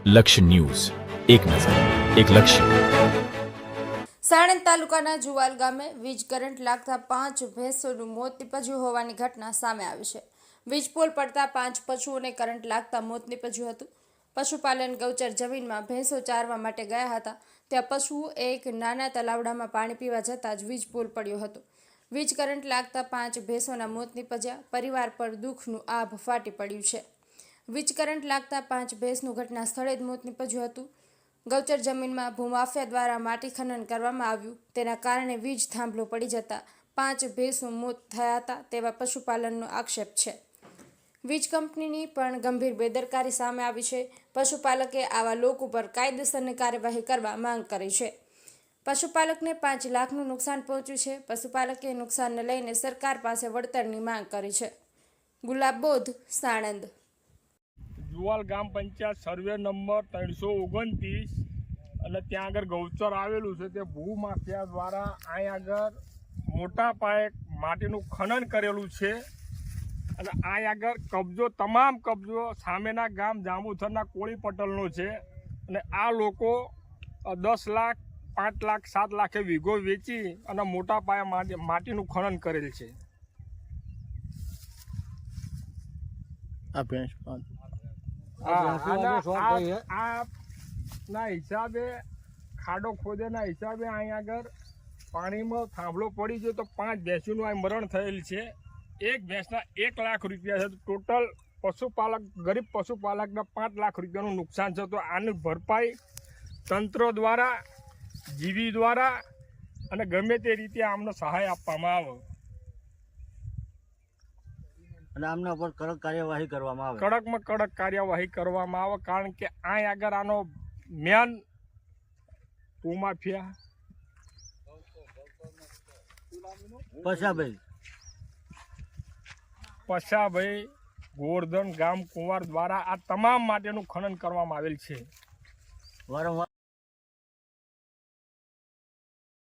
લક્ષ્ય ન્યૂઝ, એક નજર, એક લક્ષ્ય. સાણંદ તાલુકાના જુવાલ ગામે વીજ કરંટ લાગતા 5 ભેંસોનું મોત નીપજ્યું હોવાની ઘટના સામે આવી છે. વીજ પોલ પડતા 5 પશુઓને કરંટ લાગતા મોત નીપજ્યું હતું. પશુપાલન ગૌચર જમીનમાં ભેંસો ચારવા માટે ગયા હતા. ત્યાં પશુઓ એક નાના તલાવડામાં પાણી પીવા જતાં જ વીજ પોલ પડ્યો હતો. વીજ કરંટ લાગતા 5 ભેંસોના મોત નીપજ્યા. પરિવાર પર દુઃખનું આભ ફાટી પડ્યું છે. વીજ કરંટ લાગતા 5 ભેંસનું ઘટના સ્થળે જ મોત નીપજ્યું હતું. ગૌચર જમીનમાં ભૂમાફિયા દ્વારા માટી ખનન કરવામાં આવ્યું. તેના કારણે વીજ થાંભલો પડી જતા 5 ભેંસો મોત થયા હતા તેવા પશુપાલનનો આક્ષેપ છે. વીજ કંપનીની પણ ગંભીર બેદરકારી સામે આવી છે. પશુપાલકે આવા લોકો પર કાયદેસરની કાર્યવાહી કરવા માંગ કરી છે. પશુપાલકને 5 લાખનું નુકસાન પહોંચ્યું છે. પશુપાલકે નુકસાનને લઈને સરકાર પાસે વળતરની માંગ કરી છે. ગુલાબ બોધ, સાણંદ. જુવાલ ગામ પંચાયત સર્વે નંબર 329 અને ત્યાં આગળ ગૌચર આવેલું છે. તે ભૂમાફિયા દ્વારા અહીં આગળ મોટા પાયે માટીનું ખનન કરેલું છે અને અહીં આગળ કબજો, તમામ કબજો સામેના ગામ જાંબુથરના કોળી પટેલનો છે અને આ લોકો 10 લાખ, 5 લાખ, 7 લાખે વીઘો વેચી અને મોટા પાયે માટીનું ખનન કરેલ છે. ના હિસાબે ખાડો ખોદેના હિસાબે અહીં આગળ પાણીમાં થાંભલો પડી ગયો તો 5 ભેંસોનું અહીં મરણ થયેલ છે. એક ભેંસના 1 લાખ રૂપિયા છે. ટોટલ પશુપાલક, ગરીબ પશુપાલકના 5 લાખ રૂપિયાનું નુકસાન છે. તો આની ભરપાઈ તંત્ર દ્વારા, જીવી દ્વારા અને ગમે તે રીતે આમને સહાય આપવામાં આવે અને આમના ઉપર કડક કાર્યવાહી કરવામાં આવે. કડકમાં કડક કાર્યવાહી કરવામાં આવે. કારણ કે અહીં આગળ આનો મેન ભૂમાફિયા પશાભાઈ ગોરધન ગામ કુંવાર દ્વારા આ તમામ માટેનું ખનન કરવામાં આવેલ છે. વારંવાર